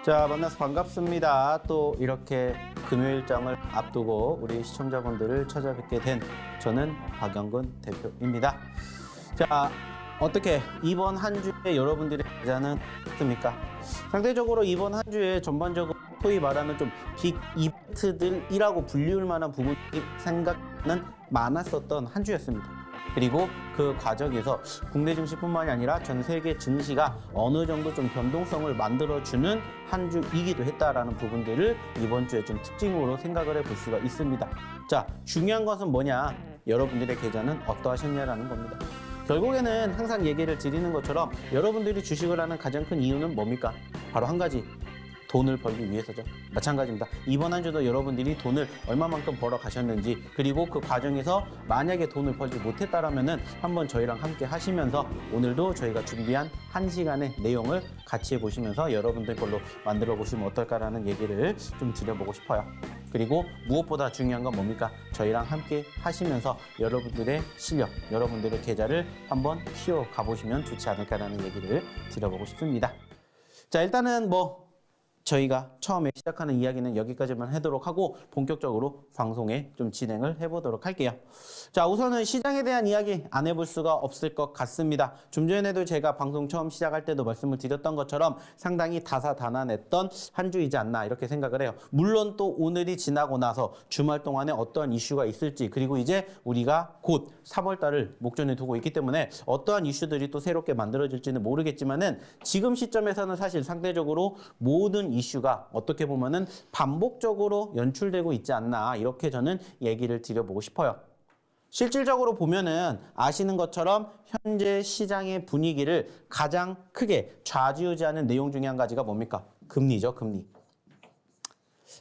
자, 만나서 반갑습니다. 또 이렇게 금요일장을 앞두고 우리 시청자분들을 찾아뵙게 된 저는 박영근 대표입니다. 자, 어떻게 이번 한 주에 여러분들의 계좌는 어떻습니까? 상대적으로 이번 한 주에 전반적으로 소위 말하는 좀 빅 이벤트들이라고 불리울 만한 부분이 생각은 많았었던 한 주였습니다. 그리고 그 과정에서 국내 증시뿐만이 아니라 전 세계 증시가 어느 정도 좀 변동성을 만들어주는 한 주이기도 했다라는 부분들을 이번 주에 좀 특징으로 생각을 해볼 수가 있습니다. 자, 중요한 것은 뭐냐? 여러분들의 계좌는 어떠하셨냐라는 겁니다. 결국에는 항상 얘기를 드리는 것처럼 여러분들이 주식을 하는 가장 큰 이유는 뭡니까? 바로 한 가지. 돈을 벌기 위해서죠. 마찬가지입니다. 이번 한 주도 여러분들이 돈을 얼마만큼 벌어 가셨는지, 그리고 그 과정에서 만약에 돈을 벌지 못했다라면은 한번 저희랑 함께 하시면서 오늘도 저희가 준비한 1시간의 내용을 같이 해보시면서 여러분들 걸로 만들어 보시면 어떨까라는 얘기를 좀 드려보고 싶어요. 그리고 무엇보다 중요한 건 뭡니까? 저희랑 함께 하시면서 여러분들의 실력, 여러분들의 계좌를 한번 키워가 보시면 좋지 않을까라는 얘기를 드려보고 싶습니다. 자, 일단은 저희가 처음에 시작하는 이야기는 여기까지만 하도록 하고 본격적으로 방송에 좀 진행을 해보도록 할게요. 자, 우선은 시장에 대한 이야기 안 해볼 수가 없을 것 같습니다. 좀 전에도 제가 방송 처음 시작할 때도 말씀을 드렸던 것처럼 상당히 다사다난했던 한 주이지 않나 이렇게 생각을 해요. 물론 또 오늘이 지나고 나서 주말 동안에 어떠한 이슈가 있을지, 그리고 이제 우리가 곧 3월 달을 목전에 두고 있기 때문에 어떠한 이슈들이 또 새롭게 만들어질지는 모르겠지만은 지금 시점에서는 사실 상대적으로 모든 이슈가 어떻게 보면은 반복적으로 연출되고 있지 않나 이렇게 저는 얘기를 드려보고 싶어요. 실질적으로 보면은 아시는 것처럼 현재 시장의 분위기를 가장 크게 좌지우지하는 내용 중에 한 가지가 뭡니까? 금리죠, 금리.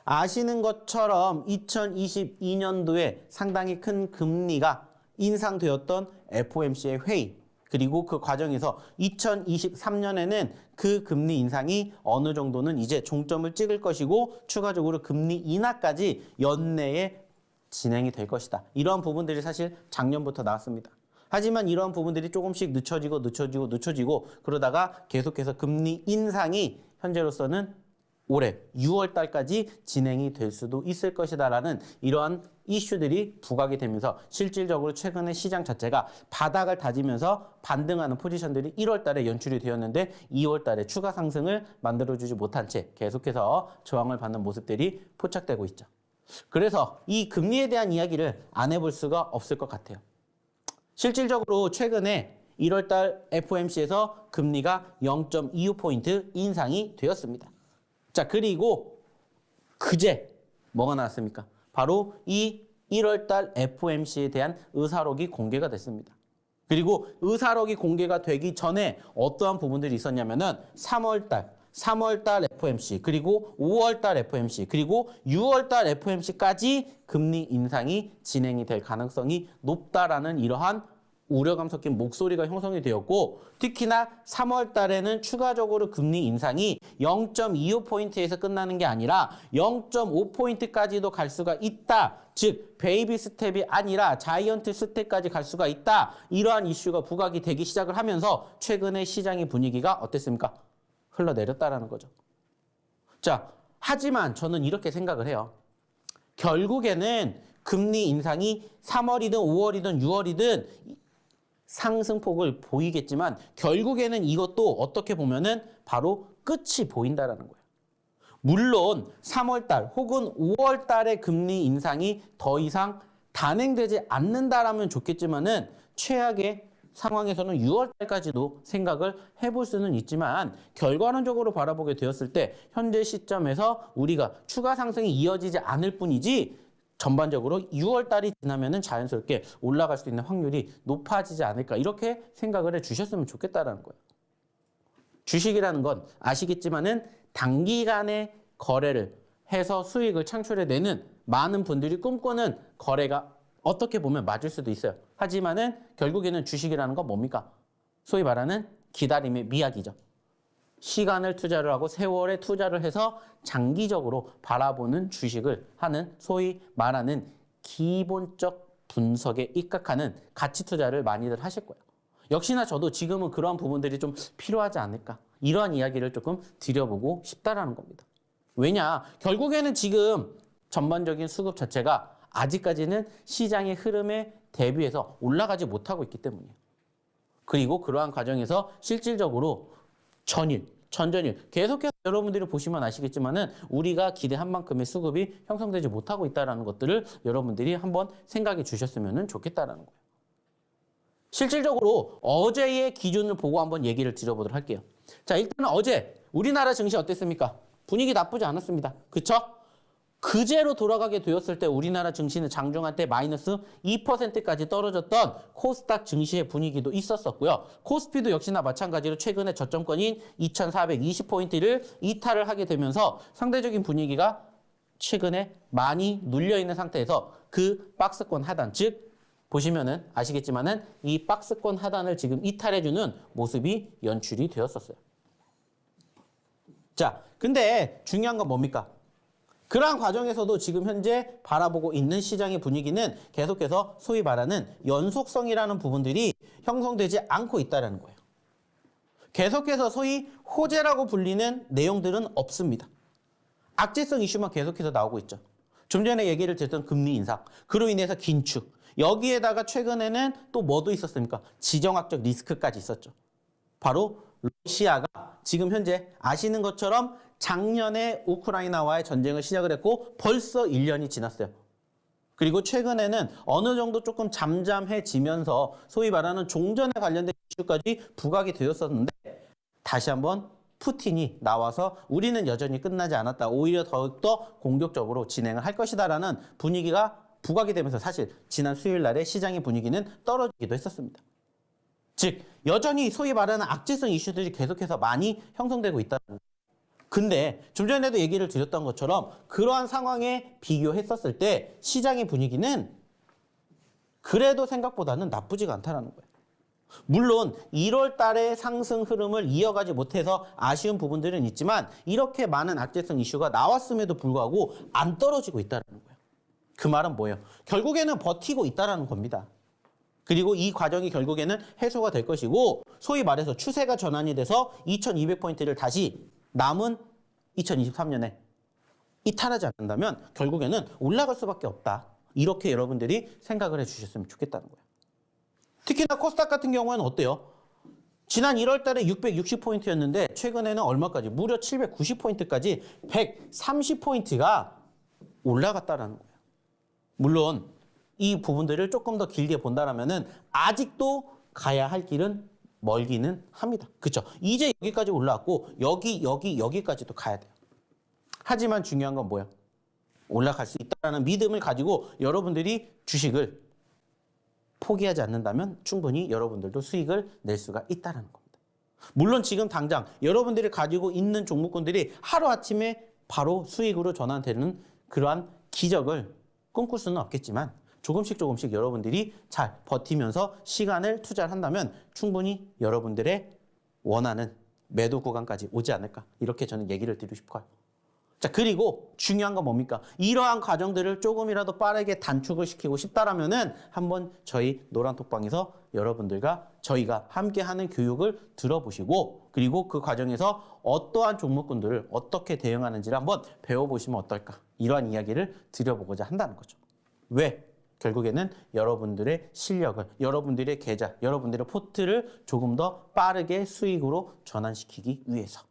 아시는 것처럼 2022년도에 상당히 큰 금리가 인상되었던 FOMC의 회의, 그리고 그 과정에서 2023년에는 그 금리 인상이 어느 정도는 이제 종점을 찍을 것이고 추가적으로 금리 인하까지 연내에 진행이 될 것이다. 이러한 부분들이 사실 작년부터 나왔습니다. 하지만 이러한 부분들이 조금씩 늦춰지고 그러다가 계속해서 금리 인상이 현재로서는 올해 6월 달까지 진행이 될 수도 있을 것이다라는 이러한 이슈들이 부각이 되면서 실질적으로 최근에 시장 자체가 바닥을 다지면서 반등하는 포지션들이 1월 달에 연출이 되었는데 2월 달에 추가 상승을 만들어주지 못한 채 계속해서 저항을 받는 모습들이 포착되고 있죠. 그래서 이 금리에 대한 이야기를 안 해볼 수가 없을 것 같아요. 실질적으로 최근에 1월 달 FOMC에서 금리가 0.25포인트 인상이 되었습니다. 자, 그리고 그제 뭐가 나왔습니까? 바로 이 1월 달 FOMC에 대한 의사록이 공개가 됐습니다. 그리고 의사록이 공개가 되기 전에 어떠한 부분들이 있었냐면은 3월 달 FOMC, 그리고 5월 달 FOMC, 그리고 6월 달 FOMC까지 금리 인상이 진행이 될 가능성이 높다라는 이러한 우려감 섞인 목소리가 형성이 되었고, 특히나 3월 달에는 추가적으로 금리 인상이 0.25포인트에서 끝나는 게 아니라 0.5포인트까지도 갈 수가 있다. 즉 베이비 스텝이 아니라 자이언트 스텝까지 갈 수가 있다. 이러한 이슈가 부각이 되기 시작을 하면서 최근에 시장의 분위기가 어땠습니까? 흘러내렸다라는 거죠. 자, 하지만 저는 이렇게 생각을 해요. 결국에는 금리 인상이 3월이든 5월이든 6월이든 상승폭을 보이겠지만 결국에는 이것도 어떻게 보면은 바로 끝이 보인다라는 거예요. 물론 3월 달 혹은 5월 달의 금리 인상이 더 이상 단행되지 않는다라면 좋겠지만은 최악의 상황에서는 6월 달까지도 생각을 해볼 수는 있지만 결과론적으로 바라보게 되었을 때 현재 시점에서 우리가 추가 상승이 이어지지 않을 뿐이지 전반적으로 6월 달이 지나면은 자연스럽게 올라갈 수 있는 확률이 높아지지 않을까 이렇게 생각을 해 주셨으면 좋겠다라는 거예요. 주식이라는 건 아시겠지만은 단기간에 거래를 해서 수익을 창출해내는 많은 분들이 꿈꾸는 거래가 어떻게 보면 맞을 수도 있어요. 하지만은 결국에는 주식이라는 건 뭡니까? 소위 말하는 기다림의 미학이죠. 시간을 투자를 하고 세월에 투자를 해서 장기적으로 바라보는 주식을 하는 소위 말하는 기본적 분석에 입각하는 가치 투자를 많이들 하실 거예요. 역시나 저도 지금은 그러한 부분들이 좀 필요하지 않을까. 이러한 이야기를 조금 드려보고 싶다라는 겁니다. 왜냐? 결국에는 지금 전반적인 수급 자체가 아직까지는 시장의 흐름에 대비해서 올라가지 못하고 있기 때문이에요. 그리고 그러한 과정에서 실질적으로 전전일 계속해서 여러분들이 보시면 아시겠지만은 우리가 기대한 만큼의 수급이 형성되지 못하고 있다는 것들을 여러분들이 한번 생각해 주셨으면 좋겠다라는 거예요. 실질적으로 어제의 기준을 보고 한번 얘기를 드려보도록 할게요. 자, 일단은 어제 우리나라 증시 어땠습니까? 분위기 나쁘지 않았습니다. 그쵸? 그제로 돌아가게 되었을 때 우리나라 증시는 장중한 때 마이너스 2%까지 떨어졌던 코스닥 증시의 분위기도 있었었고요. 코스피도 역시나 마찬가지로 최근에 저점권인 2420포인트를 이탈을 하게 되면서 상대적인 분위기가 최근에 많이 눌려있는 상태에서 그 박스권 하단, 즉 보시면은 아시겠지만은 이 박스권 하단을 지금 이탈해주는 모습이 연출이 되었었어요. 자, 근데 중요한 건 뭡니까? 그러한 과정에서도 지금 현재 바라보고 있는 시장의 분위기는 계속해서 소위 말하는 연속성이라는 부분들이 형성되지 않고 있다는 거예요. 계속해서 소위 호재라고 불리는 내용들은 없습니다. 악재성 이슈만 계속해서 나오고 있죠. 좀 전에 얘기를 드렸던 금리 인상, 그로 인해서 긴축, 여기에다가 최근에는 또 뭐도 있었습니까? 지정학적 리스크까지 있었죠. 바로 러시아가 지금 현재 아시는 것처럼 작년에 우크라이나와의 전쟁을 시작을 했고 벌써 1년이 지났어요. 그리고 최근에는 어느 정도 조금 잠잠해지면서 소위 말하는 종전에 관련된 이슈까지 부각이 되었었는데 다시 한번 푸틴이 나와서 우리는 여전히 끝나지 않았다. 오히려 더욱더 공격적으로 진행을 할 것이다라는 분위기가 부각이 되면서 사실 지난 수요일 날에 시장의 분위기는 떨어지기도 했었습니다. 즉 여전히 소위 말하는 악재성 이슈들이 계속해서 많이 형성되고 있다는 거예요. 근데 좀 전에도 얘기를 드렸던 것처럼 그러한 상황에 비교했었을 때 시장의 분위기는 그래도 생각보다는 나쁘지가 않다는 거예요. 물론 1월 달에 상승 흐름을 이어가지 못해서 아쉬운 부분들은 있지만 이렇게 많은 악재성 이슈가 나왔음에도 불구하고 안 떨어지고 있다는 거예요. 그 말은 뭐예요? 결국에는 버티고 있다는 겁니다. 그리고 이 과정이 결국에는 해소가 될 것이고 소위 말해서 추세가 전환이 돼서 2200포인트를 다시 남은 2023년에 이탈하지 않는다면 결국에는 올라갈 수밖에 없다. 이렇게 여러분들이 생각을 해주셨으면 좋겠다는 거예요. 특히나 코스닥 같은 경우에는 어때요? 지난 1월 달에 660포인트였는데 최근에는 얼마까지? 무려 790포인트까지 130포인트가 올라갔다는 거예요. 물론 이 부분들을 조금 더 길게 본다라면은 아직도 가야 할 길은 멀기는 합니다. 그렇죠? 이제 여기까지 올라왔고 여기까지도 가야 돼요. 하지만 중요한 건 뭐예요? 올라갈 수 있다는 믿음을 가지고 여러분들이 주식을 포기하지 않는다면 충분히 여러분들도 수익을 낼 수가 있다는 겁니다. 물론 지금 당장 여러분들이 가지고 있는 종목군들이 하루아침에 바로 수익으로 전환되는 그러한 기적을 꿈꿀 수는 없겠지만 조금씩 여러분들이 잘 버티면서 시간을 투자를 한다면 충분히 여러분들의 원하는 매도 구간까지 오지 않을까 이렇게 저는 얘기를 드리고 싶어요. 자, 그리고 중요한 건 뭡니까? 이러한 과정들을 조금이라도 빠르게 단축을 시키고 싶다라면은 한번 저희 노란톡방에서 여러분들과 저희가 함께하는 교육을 들어보시고 그리고 그 과정에서 어떠한 종목군들을 어떻게 대응하는지를 한번 배워보시면 어떨까 이러한 이야기를 드려보고자 한다는 거죠. 왜? 결국에는 여러분들의 실력을, 여러분들의 계좌, 여러분들의 포트를 조금 더 빠르게 수익으로 전환시키기 위해서.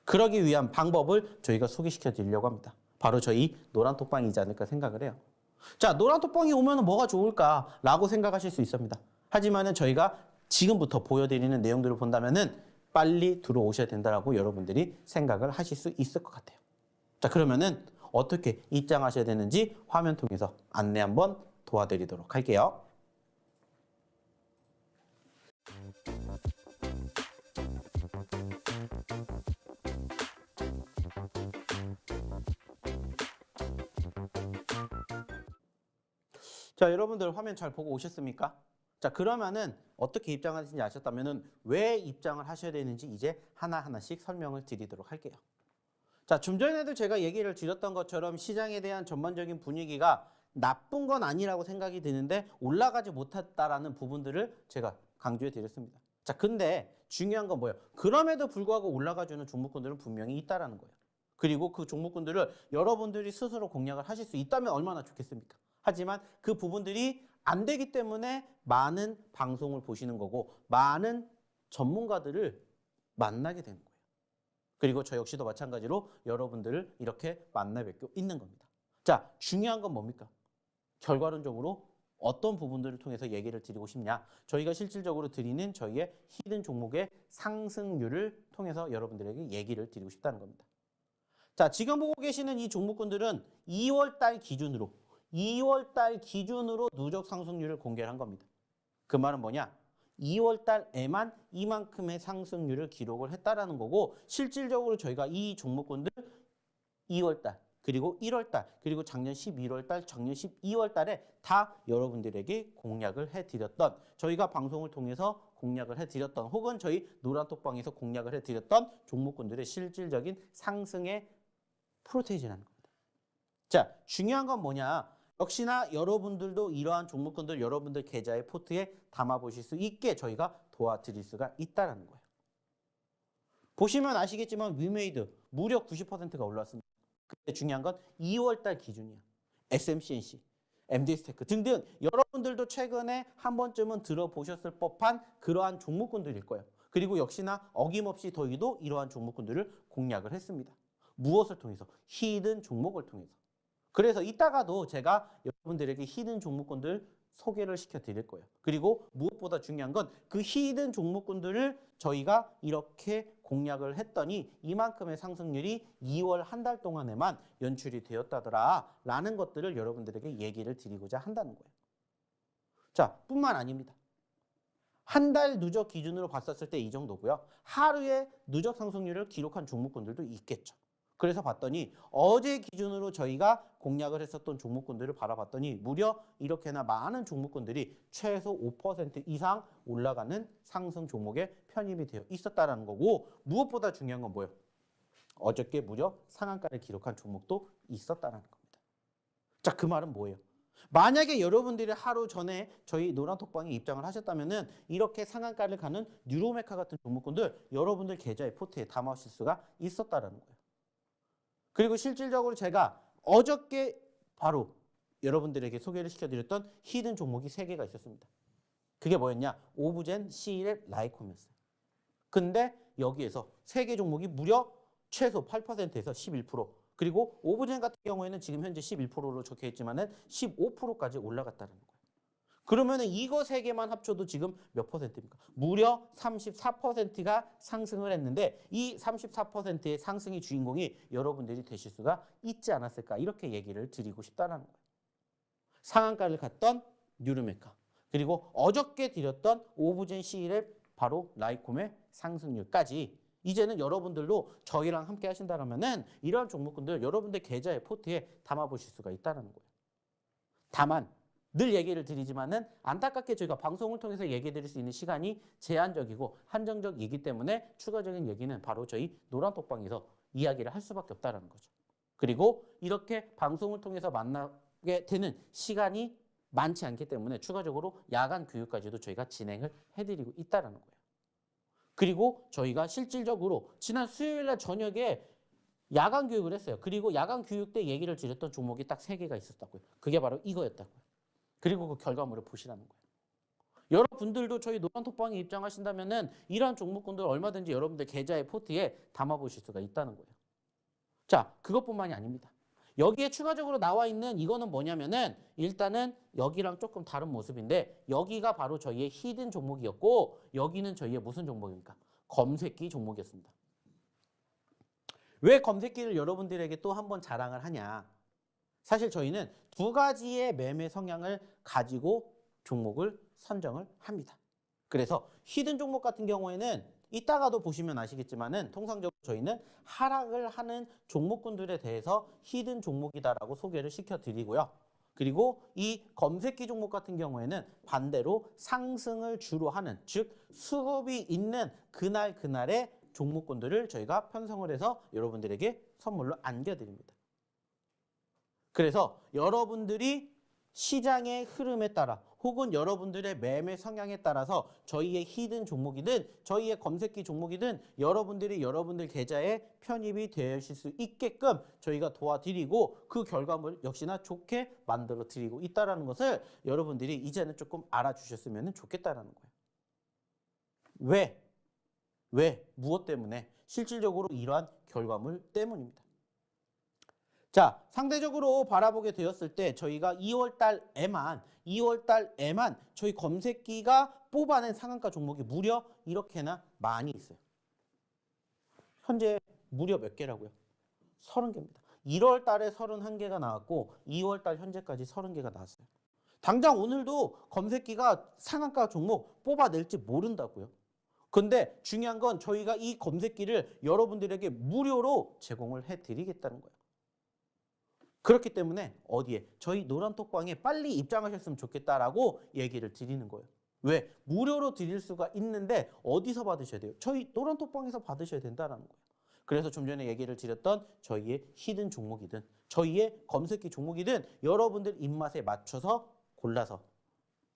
그러기 위한 방법을 저희가 소개시켜 드리려고 합니다. 바로 저희 노란톡방이지 않을까 생각을 해요. 자, 노란톡방이 오면 뭐가 좋을까라고 생각하실 수 있습니다. 하지만은 저희가 지금부터 보여드리는 내용들을 본다면은 빨리 들어오셔야 된다라고 여러분들이 생각을 하실 수 있을 것 같아요. 자, 그러면은 어떻게 입장하셔야 되는지 화면 통해서 안내 한번 도와드리도록 할게요. 자, 여러분들 화면 잘 보고 오셨습니까? 자, 그러면은 어떻게 입장하시는지 아셨다면은 왜 입장을 하셔야 되는지 이제 하나하나씩 설명을 드리도록 할게요. 자, 좀 전에도 제가 얘기를 드렸던 것처럼 시장에 대한 전반적인 분위기가 나쁜 건 아니라고 생각이 드는데 올라가지 못했다라는 부분들을 제가 강조해 드렸습니다. 자, 근데 중요한 건 뭐예요? 그럼에도 불구하고 올라가주는 종목군들은 분명히 있다라는 거예요. 그리고 그 종목군들을 여러분들이 스스로 공략을 하실 수 있다면 얼마나 좋겠습니까? 하지만 그 부분들이 안 되기 때문에 많은 방송을 보시는 거고 많은 전문가들을 만나게 되는 거예요. 그리고 저 역시도 마찬가지로 여러분들을 이렇게 만나 뵙고 있는 겁니다. 자, 중요한 건 뭡니까? 결과론적으로 어떤 부분들을 통해서 얘기를 드리고 싶냐? 저희가 실질적으로 드리는 저희의 히든 종목의 상승률을 통해서 여러분들에게 얘기를 드리고 싶다는 겁니다. 자, 지금 보고 계시는 이 종목군들은 2월 달 기준으로 누적 상승률을 공개를 한 겁니다. 그 말은 뭐냐? 2월 달에만 이만큼의 상승률을 기록을 했다라는 거고 실질적으로 저희가 이 종목군들 2월 달 그리고 1월 달 그리고 작년 11월 달, 작년 12월 달에 다 여러분들에게 공략을 해드렸던 저희가 방송을 통해서 공략을 해드렸던 혹은 저희 노란톡방에서 공략을 해드렸던 종목군들의 실질적인 상승의 프로테이지라는 겁니다. 자, 중요한 건 뭐냐? 역시나 여러분들도 이러한 종목군들 여러분들 계좌의 포트에 담아보실 수 있게 저희가 도와드릴 수가 있다는 거예요. 보시면 아시겠지만 위메이드 무려 90%가 올랐습니다. 근데 중요한 건 2월 달 기준이야. SMCNC, MD스테크 등등 여러분들도 최근에 한 번쯤은 들어보셨을 법한 그러한 종목군들일 거예요. 그리고 역시나 어김없이 저희도 이러한 종목군들을 공략을 했습니다. 무엇을 통해서? 히든 종목을 통해서. 그래서 이따가도 제가 여러분들에게 히든 종목군들 소개를 시켜드릴 거예요. 그리고 무엇보다 중요한 건 그 히든 종목군들을 저희가 이렇게 공략을 했더니 이만큼의 상승률이 2월 한 달 동안에만 연출이 되었다더라 라는 것들을 여러분들에게 얘기를 드리고자 한다는 거예요. 자, 뿐만 아닙니다. 한 달 누적 기준으로 봤었을 때 이 정도고요. 하루에 누적 상승률을 기록한 종목군들도 있겠죠. 그래서 봤더니 어제 기준으로 저희가 공략을 했었던 종목군들을 바라봤더니 무려 이렇게나 많은 종목군들이 최소 5% 이상 올라가는 상승 종목에 편입이 되어 있었다는 거고 무엇보다 중요한 건 뭐예요? 어저께 무려 상한가를 기록한 종목도 있었다는 겁니다. 자, 그 말은 뭐예요? 만약에 여러분들이 하루 전에 저희 노란톡방에 입장을 하셨다면은 이렇게 상한가를 가는 뉴로메카 같은 종목군들 여러분들 계좌의 포트에 담아오실 수가 있었다는 거예요. 그리고 실질적으로 제가 어저께 바로 여러분들에게 소개를 시켜드렸던 히든 종목이 3개가 있었습니다. 그게 뭐였냐? 오브젠, C랩, 라이콤이었어요. 근데 여기에서 3개 종목이 무려 최소 8%에서 11% 그리고 오브젠 같은 경우에는 지금 현재 11%로 적혀 있지만은 15%까지 올라갔다는 거예요. 그러면은 이거 3개만 합쳐도 지금 몇 퍼센트입니까? 무려 34%가 상승을 했는데 이 34%의 상승의 주인공이 여러분들이 되실 수가 있지 않았을까 이렇게 얘기를 드리고 싶다는 거예요. 상한가를 갔던 뉴르메카 그리고 어저께 드렸던 오브젠 C랩 바로 라이콤의 상승률까지 이제는 여러분들도 저희랑 함께 하신다면은 이러한 종목군들 여러분들 계좌의 포트에 담아보실 수가 있다는 거예요. 다만 늘 얘기를 드리지만은 안타깝게 저희가 방송을 통해서 얘기 드릴 수 있는 시간이 제한적이고 한정적이기 때문에 추가적인 얘기는 바로 저희 노란톡방에서 이야기를 할 수밖에 없다는 거죠. 그리고 이렇게 방송을 통해서 만나게 되는 시간이 많지 않기 때문에 추가적으로 야간 교육까지도 저희가 진행을 해드리고 있다는 거예요. 그리고 저희가 실질적으로 지난 수요일 날 저녁에 야간 교육을 했어요. 그리고 야간 교육 때 얘기를 드렸던 종목이 딱 3개가 있었다고요. 그게 바로 이거였다고요. 그리고 그 결과물을 보시라는 거예요. 여러분들도 저희 노란톡방에 입장하신다면은 이러한 종목군들 얼마든지 여러분들 계좌의 포트에 담아보실 수가 있다는 거예요. 자, 그것뿐만이 아닙니다. 여기에 추가적으로 나와 있는 이거는 뭐냐면은 일단은 여기랑 조금 다른 모습인데 여기가 바로 저희의 히든 종목이었고 여기는 저희의 무슨 종목입니까? 검색기 종목이었습니다. 왜 검색기를 여러분들에게 또 한 번 자랑을 하냐? 사실 저희는 2가지의 매매 성향을 가지고 종목을 선정을 합니다. 그래서 히든 종목 같은 경우에는 이따가도 보시면 아시겠지만은 통상적으로 저희는 하락을 하는 종목군들에 대해서 히든 종목이다라고 소개를 시켜드리고요. 그리고 이 검색기 종목 같은 경우에는 반대로 상승을 주로 하는 즉 수급이 있는 그날의 종목군들을 저희가 편성을 해서 여러분들에게 선물로 안겨드립니다. 그래서 여러분들이 시장의 흐름에 따라 혹은 여러분들의 매매 성향에 따라서 저희의 히든 종목이든 저희의 검색기 종목이든 여러분들이 여러분들 계좌에 편입이 되실 수 있게끔 저희가 도와드리고 그 결과물 역시나 좋게 만들어 드리고 있다는 것을 여러분들이 이제는 조금 알아주셨으면 좋겠다는 거예요. 왜? 무엇 때문에? 실질적으로 이러한 결과물 때문입니다. 자, 상대적으로 바라보게 되었을 때 저희가 2월 달에만 저희 검색기가 뽑아낸 상한가 종목이 무려 이렇게나 많이 있어요. 현재 무려 몇 개라고요? 30개입니다. 1월 달에 31개가 나왔고 2월 달 현재까지 30개가 나왔어요. 당장 오늘도 검색기가 상한가 종목 뽑아낼지 모른다고요. 근데 중요한 건 저희가 이 검색기를 여러분들에게 무료로 제공을 해드리겠다는 거예요. 그렇기 때문에 어디에? 저희 노란톡방에 빨리 입장하셨으면 좋겠다라고 얘기를 드리는 거예요. 왜? 무료로 드릴 수가 있는데 어디서 받으셔야 돼요? 저희 노란톡방에서 받으셔야 된다는 거예요. 그래서 좀 전에 얘기를 드렸던 저희의 히든 종목이든 저희의 검색기 종목이든 여러분들 입맛에 맞춰서 골라서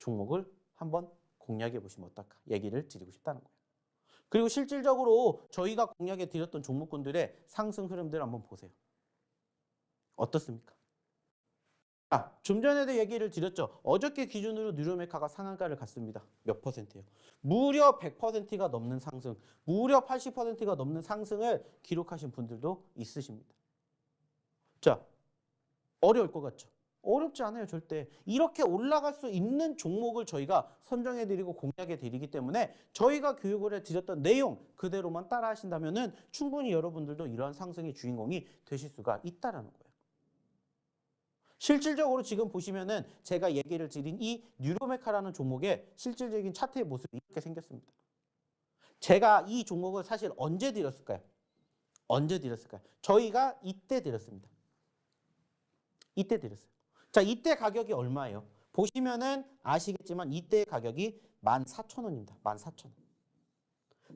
종목을 한번 공략해 보시면 어떨까 얘기를 드리고 싶다는 거예요. 그리고 실질적으로 저희가 공략해 드렸던 종목군들의 상승 흐름들 한번 보세요. 어떻습니까? 좀 전에도 얘기를 드렸죠. 어저께 기준으로 뉴로메카가 상한가를 갔습니다. 몇 %예요? 무려 100%가 넘는 상승, 무려 80%가 넘는 상승을 기록하신 분들도 있으십니다. 자, 어려울 것 같죠? 어렵지 않아요, 절대. 이렇게 올라갈 수 있는 종목을 저희가 선정해드리고 공략해드리기 때문에 저희가 교육을 해드렸던 내용 그대로만 따라 하신다면 충분히 여러분들도 이러한 상승의 주인공이 되실 수가 있다는 거예요. 실질적으로 지금 보시면은 제가 얘기를 드린 이 뉴로메카라는 종목의 실질적인 차트의 모습이 이렇게 생겼습니다. 제가 이 종목을 사실 언제 드렸을까요? 저희가 이때 드렸습니다. 이때 드렸어요. 자, 이때 가격이 얼마예요? 보시면은 아시겠지만 이때 가격이 14,000원입니다. 14,000원.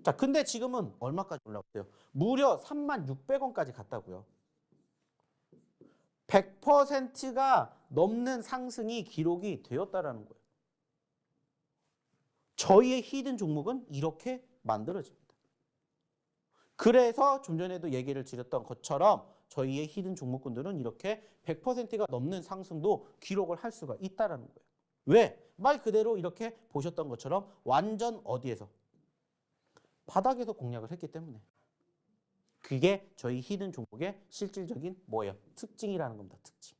자, 근데 지금은 얼마까지 올라왔어요? 무려 36,600원까지 갔다고요. 100%가 넘는 상승이 기록이 되었다라는 거예요. 저희의 히든 종목은 이렇게 만들어집니다. 그래서 좀 전에도 얘기를 드렸던 것처럼 저희의 히든 종목군들은 이렇게 100%가 넘는 상승도 기록을 할 수가 있다는 거예요. 왜? 말 그대로 이렇게 보셨던 것처럼 완전 어디에서? 바닥에서 공략을 했기 때문에. 그게 저희 히든 종목의 실질적인 뭐예요? 특징이라는 겁니다. 특징.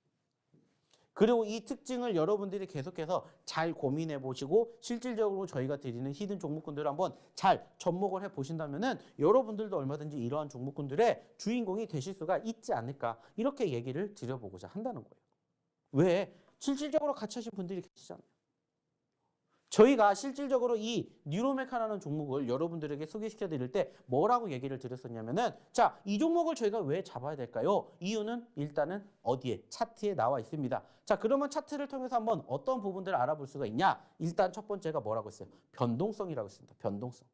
그리고 이 특징을 여러분들이 계속해서 잘 고민해 보시고 실질적으로 저희가 드리는 히든 종목군들을 한번 잘 접목을 해 보신다면은 여러분들도 얼마든지 이러한 종목군들의 주인공이 되실 수가 있지 않을까 이렇게 얘기를 드려보고자 한다는 거예요. 왜? 실질적으로 같이 하신 분들이 계시잖아요. 저희가 실질적으로 이 뉴로메카라는 종목을 여러분들에게 소개시켜 드릴 때 뭐라고 얘기를 드렸었냐면은 자, 이 종목을 저희가 왜 잡아야 될까요? 이유는 일단은 어디에? 차트에 나와 있습니다. 자, 그러면 차트를 통해서 한번 어떤 부분들을 알아볼 수가 있냐? 일단 첫 번째가 뭐라고 했어요? 변동성이라고 했습니다. 변동성.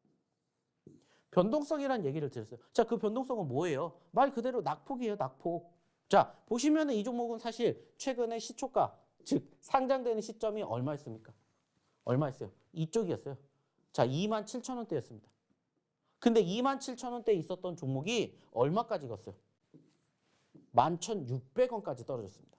변동성이라는 얘기를 드렸어요. 자, 그 변동성은 뭐예요? 말 그대로 낙폭이에요, 낙폭. 자, 보시면은 이 종목은 사실 최근에 시초가, 즉 상장되는 시점이 얼마였습니까? 얼마였어요? 이쪽이었어요. 자, 27,000원대였습니다. 근데 27,000원대에 있었던 종목이 얼마까지 갔어요? 11,600원까지 떨어졌습니다.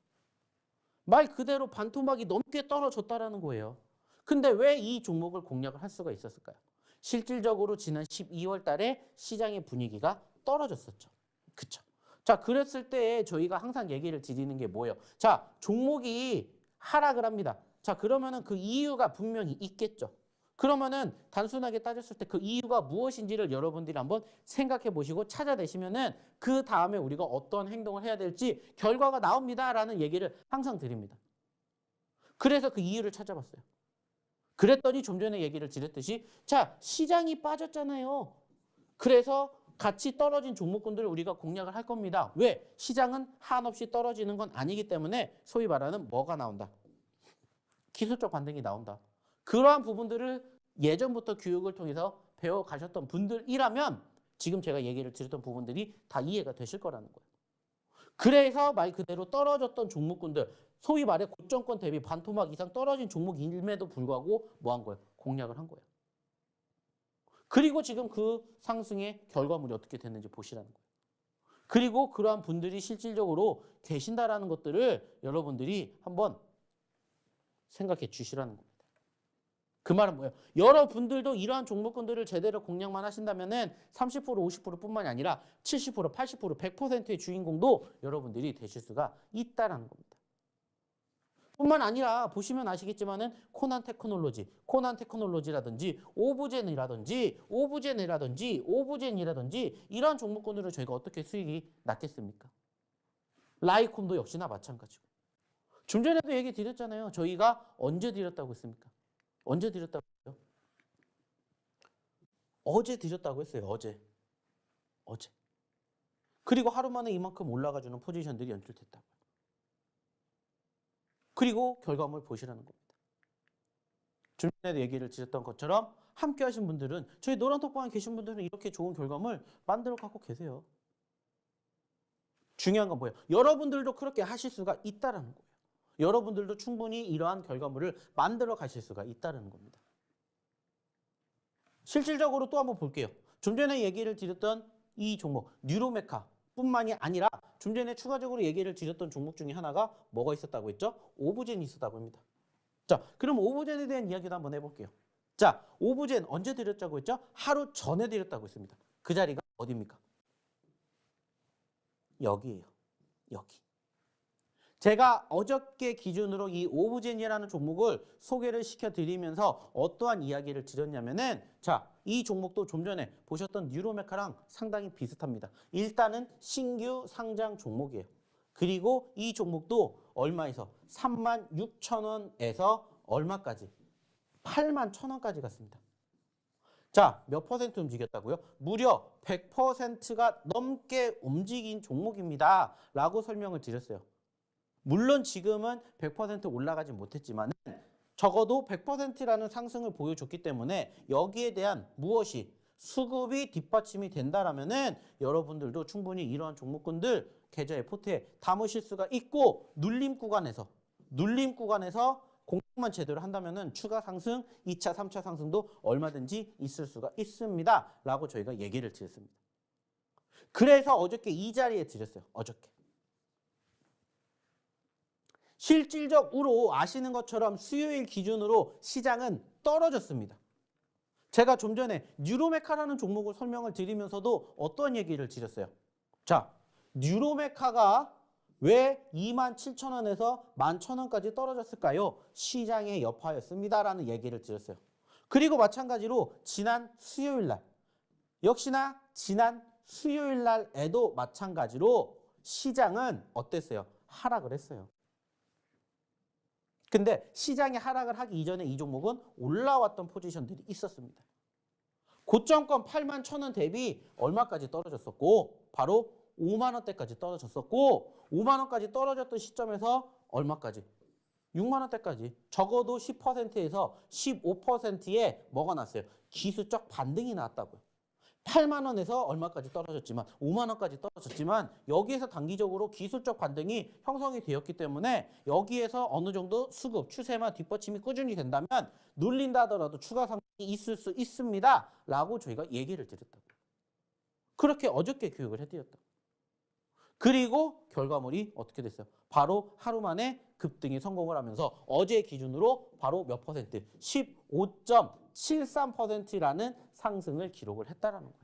말 그대로 반토막이 넘게 떨어졌다라는 거예요. 근데 왜 이 종목을 공략을 할 수가 있었을까요? 실질적으로 지난 12월 달에 시장의 분위기가 떨어졌었죠. 그쵸? 자, 그랬을 때 저희가 항상 얘기를 드리는 게 뭐예요? 자, 종목이 하락을 합니다. 자, 그러면은 그 이유가 분명히 있겠죠. 그러면은 단순하게 따졌을 때 그 이유가 무엇인지를 여러분들이 한번 생각해 보시고 찾아내시면은 그 다음에 우리가 어떤 행동을 해야 될지 결과가 나옵니다라는 얘기를 항상 드립니다. 그래서 그 이유를 찾아봤어요. 그랬더니 좀 전에 얘기를 드렸듯이 자, 시장이 빠졌잖아요. 그래서 같이 떨어진 종목군들을 우리가 공략을 할 겁니다. 왜? 시장은 한없이 떨어지는 건 아니기 때문에 소위 말하는 뭐가 나온다? 기술적 반등이 나온다. 그러한 부분들을 예전부터 교육을 통해서 배워가셨던 분들이라면 지금 제가 얘기를 드렸던 부분들이 다 이해가 되실 거라는 거예요. 그래서 말 그대로 떨어졌던 종목군들, 소위 말해 고점권 대비 반토막 이상 떨어진 종목임에도 불구하고 뭐 한 거예요? 공략을 한 거예요. 그리고 지금 그 상승의 결과물이 어떻게 됐는지 보시라는 거예요. 그리고 그러한 분들이 실질적으로 계신다라는 것들을 여러분들이 한번 생각해 주시라는 겁니다. 그 말은 뭐예요? 여러분들도 이러한 종목군들을 제대로 공략만 하신다면은 30%, 50%뿐만이 아니라 70%, 80%, 100%의 주인공도 여러분들이 되실 수가 있다라는 겁니다. 뿐만 아니라 보시면 아시겠지만은 코난 테크놀로지라든지 오브젠이라든지 이러한 종목군들을 저희가 어떻게 수익이 낮겠습니까? 라이콤도 역시나 마찬가지고. 좀 전에도 얘기 드렸잖아요. 저희가 언제 드렸다고 했습니까? 언제 드렸다고 했어요? 어제 드렸다고 했어요. 어제. 그리고 하루 만에 이만큼 올라가주는 포지션들이 연출됐다고요. 그리고 결과물 보시라는 겁니다. 좀 전에도 얘기를 드렸던 것처럼 함께 하신 분들은, 저희 노란톡방에 계신 분들은 이렇게 좋은 결과물 만들어 갖고 계세요. 중요한 건 뭐예요? 여러분들도 그렇게 하실 수가 있다는 거예요. 여러분들도 충분히 이러한 결과물을 만들어 가실 수가 있다는 겁니다. 실질적으로 또 한번 볼게요. 좀 전에 얘기를 드렸던 이 종목, 뉴로메카 뿐만이 아니라 좀 전에 추가적으로 얘기를 드렸던 종목 중에 하나가 뭐가 있었다고 했죠? 오브젠이 있었다고 합니다. 자, 그럼 오브젠에 대한 이야기도 한번 해볼게요. 자, 오브젠 언제 드렸다고 했죠? 하루 전에 드렸다고 했습니다. 그 자리가 어디입니까? 여기예요. 여기. 제가 어저께 기준으로 이 오브젠이라는 종목을 소개를 시켜드리면서 어떠한 이야기를 드렸냐면은, 자, 이 종목도 좀 전에 보셨던 뉴로메카랑 상당히 비슷합니다. 일단은 신규 상장 종목이에요. 그리고 이 종목도 얼마에서 36,000원에서 얼마까지? 81,000원까지 갔습니다. 자, 몇 퍼센트 움직였다고요? 무려 100%가 넘게 움직인 종목입니다. 라고 설명을 드렸어요. 물론 지금은 100% 올라가지 못했지만 적어도 100%라는 상승을 보여줬기 때문에 여기에 대한 무엇이 수급이 뒷받침이 된다라면은 여러분들도 충분히 이러한 종목군들 계좌의 포트에 담으실 수가 있고, 눌림 구간에서 공략만 제대로 한다면은 추가 상승, 2차, 3차 상승도 얼마든지 있을 수가 있습니다. 라고 저희가 얘기를 드렸습니다. 그래서 어저께 이 자리에 드렸어요. 어저께. 실질적으로 아시는 것처럼 수요일 기준으로 시장은 떨어졌습니다. 제가 좀 전에 뉴로메카라는 종목을 설명을 드리면서도 어떤 얘기를 드렸어요? 자, 뉴로메카가 왜 27,000원에서 11,000원까지 떨어졌을까요? 시장의 여파였습니다라는 얘기를 드렸어요. 그리고 마찬가지로 지난 수요일 날, 역시나 지난 수요일 날에도 마찬가지로 시장은 어땠어요? 하락을 했어요. 근데 시장이 하락을 하기 이전에 이 종목은 올라왔던 포지션들이 있었습니다. 고점권 81,000원 대비 얼마까지 떨어졌었고, 바로 5만 원대까지 떨어졌었고, 5만 원까지 떨어졌던 시점에서 얼마까지? 6만 원대까지. 적어도 10%에서 15%의 뭐가 났어요? 기술적 반등이 나왔다고요. 8만 원에서 얼마까지 떨어졌지만, 5만 원까지 떨어졌지만 여기에서 단기적으로 기술적 반등이 형성이 되었기 때문에 여기에서 어느 정도 수급, 추세만 뒷받침이 꾸준히 된다면 눌린다 하더라도 추가 상승이 있을 수 있습니다. 라고 저희가 얘기를 드렸다고요. 그렇게 어저께 교육을 해드렸다고요. 그리고 결과물이 어떻게 됐어요? 바로 하루 만에 급등에 성공을 하면서 어제 기준으로 바로 몇 퍼센트? 15.73%라는 상승을 기록을 했다라는 거예요.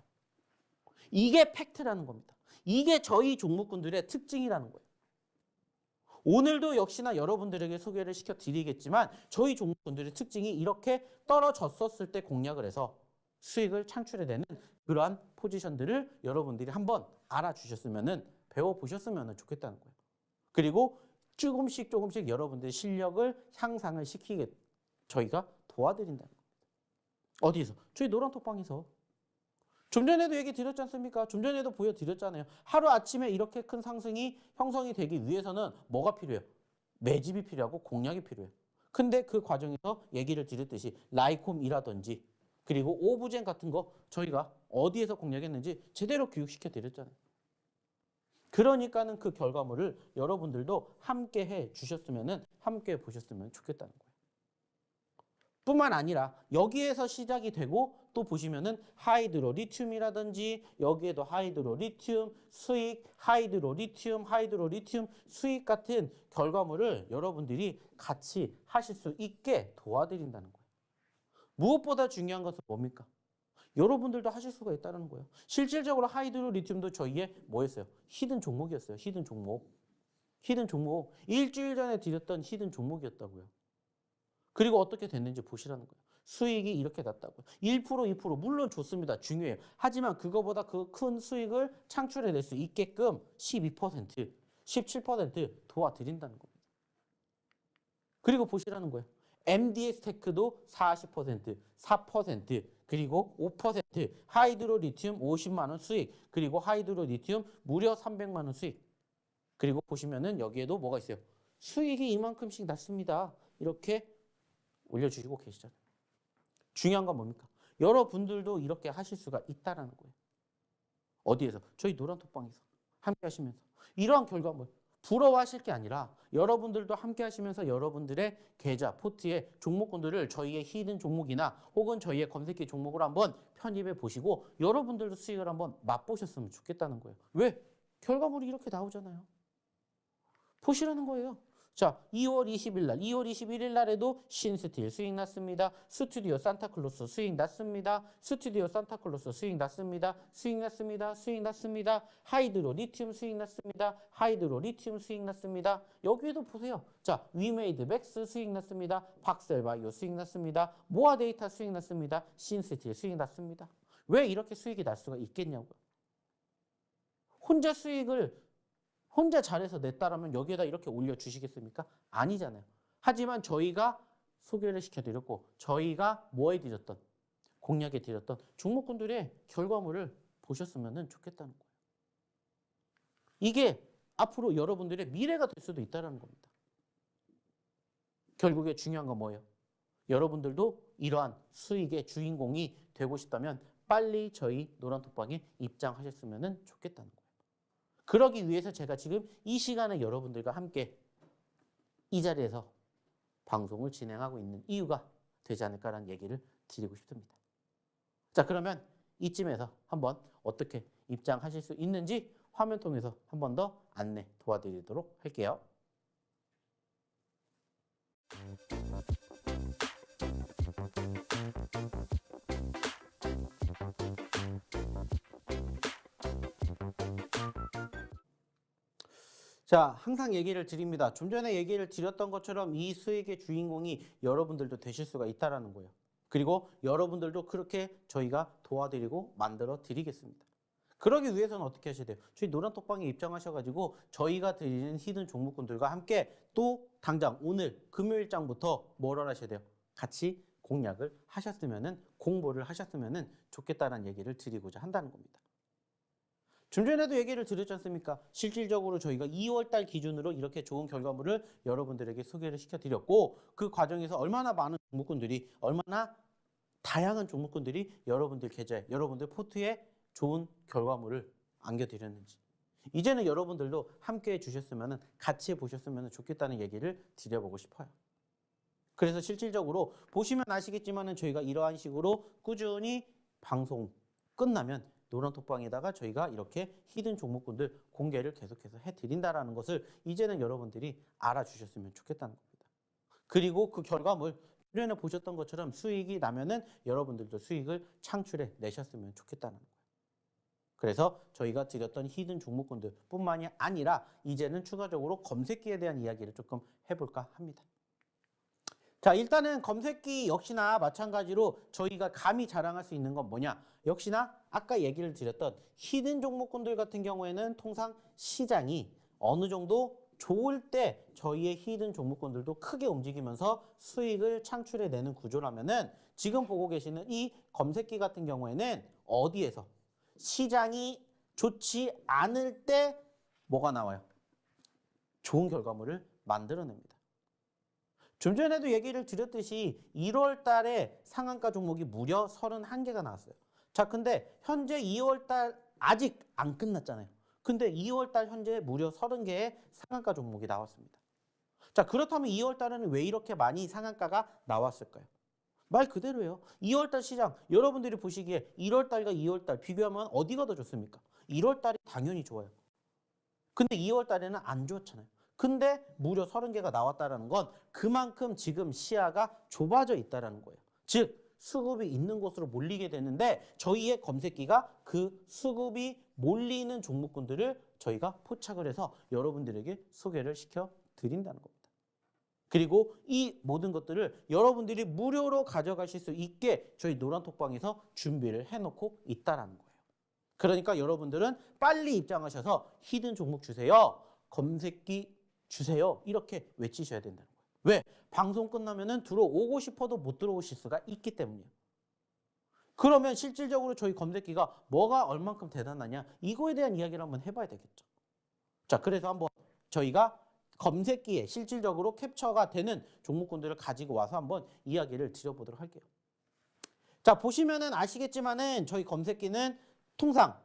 이게 팩트라는 겁니다. 이게 저희 종목군들의 특징이라는 거예요. 오늘도 역시나 여러분들에게 소개를 시켜드리겠지만 저희 종목군들의 특징이 이렇게 떨어졌었을 때 공략을 해서 수익을 창출해내는 그러한 포지션들을 여러분들이 한번 알아주셨으면, 배워보셨으면 좋겠다는 거예요. 그리고 조금씩 여러분들의 실력을 향상을 시키게 저희가 도와드린다는 겁니다. 어디에서? 저희 노란톡방에서. 좀 전에도 얘기 드렸지 않습니까? 좀 전에도 보여드렸잖아요. 하루 아침에 이렇게 큰 상승이 형성이 되기 위해서는 뭐가 필요해요? 매집이 필요하고 공략이 필요해요. 근데 그 과정에서 얘기를 드렸듯이 라이콤이라든지 그리고 오브젠 같은 거 저희가 어디에서 공략했는지 제대로 교육시켜 드렸잖아요. 그러니까는 그 결과물을 여러분들도 함께 해 주셨으면은 함께 보셨으면 좋겠다는 거예요. 뿐만 아니라 여기에서 시작이 되고 또 보시면은 하이드로리튬이라든지 여기에도 하이드로리튬, 수익, 하이드로리튬, 수익 같은 결과물을 여러분들이 같이 하실 수 있게 도와드린다는 거예요. 무엇보다 중요한 것은 뭡니까? 여러분들도 하실 수가 있다는 거예요. 실질적으로 하이드로리튬도 저희의 뭐였어요? 히든 종목이었어요. 히든 종목. 일주일 전에 드렸던 히든 종목이었다고요. 그리고 어떻게 됐는지 보시라는 거예요. 수익이 이렇게 났다고요. 1%, 2% 물론 좋습니다. 중요해요. 하지만 그거보다 그 큰 수익을 창출해낼 수 있게끔 12%, 17% 도와드린다는 겁니다. 그리고 보시라는 거예요. MDS 테크도 40%, 4%, 그리고 5%, 하이드로리튬 50만 원 수익, 그리고 하이드로리튬 무려 300만 원 수익. 그리고 보시면은 여기에도 뭐가 있어요? 수익이 이만큼씩 났습니다. 이렇게 올려주시고 계시잖아요. 중요한 건 뭡니까? 여러분들도 이렇게 하실 수가 있다라는 거예요. 어디에서? 저희 노란톡방에서 함께 하시면서 이러한 결과물 부러워하실 게 아니라 여러분들도 함께 하시면서 여러분들의 계좌, 포트의 종목군들을 저희의 히든 종목이나 혹은 저희의 검색기 종목으로 한번 편입해 보시고 여러분들도 수익을 한번 맛보셨으면 좋겠다는 거예요. 왜? 결과물이 이렇게 나오잖아요. 보시라는 거예요. 자, 2월 20일 날, 2월 21일 날에도 신스틸 수익 났습니다. 스튜디오 산타클로스 수익 났습니다. 스튜디오 산타클로스 수익 났습니다. 수익 났습니다. 수익 났습니다. 하이드로 리튬 수익 났습니다. 하이드로 리튬 수익 났습니다. 여기에도 보세요. 자, 위메이드 맥스 수익 났습니다. 박셀바이오 수익 났습니다. 모아 데이터 수익 났습니다. 신스틸 수익 났습니다. 왜 이렇게 수익이 날 수가 있겠냐고요. 혼자 잘해서 냈다라면 여기에다 이렇게 올려주시겠습니까? 아니잖아요. 하지만 저희가 소개를 시켜드렸고 저희가 뭐 해드렸던, 공략해드렸던 종목군들의 결과물을 보셨으면 좋겠다는 거예요. 이게 앞으로 여러분들의 미래가 될 수도 있다는 겁니다. 결국에 중요한 건 뭐예요? 여러분들도 이러한 수익의 주인공이 되고 싶다면 빨리 저희 노란톡방에 입장하셨으면 좋겠다는 거예요. 그러기 위해서 제가 지금 이 시간에 여러분들과 함께 이 자리에서 방송을 진행하고 있는 이유가 되지 않을까라는 얘기를 드리고 싶습니다. 자, 그러면 이쯤에서 한번 어떻게 입장하실 수 있는지 화면 통해서 한 번 더 안내 도와드리도록 할게요. 자, 항상 얘기를 드립니다. 좀 전에 얘기를 드렸던 것처럼 이 수익의 주인공이 여러분들도 되실 수가 있다는 거예요. 그리고 여러분들도 그렇게 저희가 도와드리고 만들어 드리겠습니다. 그러기 위해서는 어떻게 하셔야 돼요? 저희 노란톡방에 입장하셔가지고 저희가 드리는 히든 종목군들과 함께 또 당장 오늘 금요일장부터 뭐를 하셔야 돼요? 같이 공략을 하셨으면은, 공부를 하셨으면은 좋겠다는 얘기를 드리고자 한다는 겁니다. 좀 전에도 얘기를 드렸지 않습니까? 실질적으로 저희가 2월달 기준으로 이렇게 좋은 결과물을 여러분들에게 소개를 시켜드렸고 그 과정에서 얼마나 많은 종목군들이, 얼마나 다양한 종목군들이 여러분들 계좌에, 여러분들 포트에 좋은 결과물을 안겨드렸는지 이제는 여러분들도 함께 해주셨으면, 같이 해보셨으면 좋겠다는 얘기를 드려보고 싶어요. 그래서 실질적으로 보시면 아시겠지만 저희가 이러한 식으로 꾸준히 방송 끝나면 노란톡방에다가 저희가 이렇게 히든 종목군들 공개를 계속해서 해드린다는 것을 이제는 여러분들이 알아주셨으면 좋겠다는 겁니다. 그리고 그 결과물, 전에 보셨던 것처럼 수익이 나면은 여러분들도 수익을 창출해 내셨으면 좋겠다는 거예요. 그래서 저희가 드렸던 히든 종목군들 뿐만이 아니라 이제는 추가적으로 검색기에 대한 이야기를 조금 해볼까 합니다. 자, 일단은 검색기 역시나 마찬가지로 저희가 감히 자랑할 수 있는 건 뭐냐? 역시나 아까 얘기를 드렸던 히든 종목군들 같은 경우에는 통상 시장이 어느 정도 좋을 때 저희의 히든 종목군들도 크게 움직이면서 수익을 창출해내는 구조라면은 지금 보고 계시는 이 검색기 같은 경우에는 어디에서? 시장이 좋지 않을 때 뭐가 나와요? 좋은 결과물을 만들어냅니다. 좀 전에도 얘기를 드렸듯이 1월 달에 상한가 종목이 무려 31개가 나왔어요. 자, 근데 현재 2월 달 아직 안 끝났잖아요. 근데 2월 달 현재 무려 30개의 상한가 종목이 나왔습니다. 자, 그렇다면 2월 달에는 왜 이렇게 많이 상한가가 나왔을까요? 말 그대로예요. 2월 달 시장 여러분들이 보시기에 1월 달과 2월 달 비교하면 어디가 더 좋습니까? 1월 달이 당연히 좋아요. 근데 2월 달에는 안 좋잖아요. 근데 무려 30개가 나왔다는 건 그만큼 지금 시야가 좁아져 있다는 거예요. 즉 수급이 있는 곳으로 몰리게 되는데 저희의 검색기가 그 수급이 몰리는 종목군들을 저희가 포착을 해서 여러분들에게 소개를 시켜드린다는 겁니다. 그리고 이 모든 것들을 여러분들이 무료로 가져가실 수 있게 저희 노란톡방에서 준비를 해놓고 있다는 거예요. 그러니까 여러분들은 빨리 입장하셔서 히든 종목 주세요. 검색기 주세요. 이렇게 외치셔야 된다는 거예요. 왜? 방송 끝나면은 들어오고 싶어도 못 들어오실 수가 있기 때문이에요. 그러면 실질적으로 저희 검색기가 뭐가 얼만큼 대단하냐 이거에 대한 이야기를 한번 해봐야 되겠죠. 자, 그래서 한번 저희가 검색기에 실질적으로 캡처가 되는 종목군들을 가지고 와서 한번 이야기를 드려보도록 할게요. 자, 보시면은 아시겠지만은 저희 검색기는 통상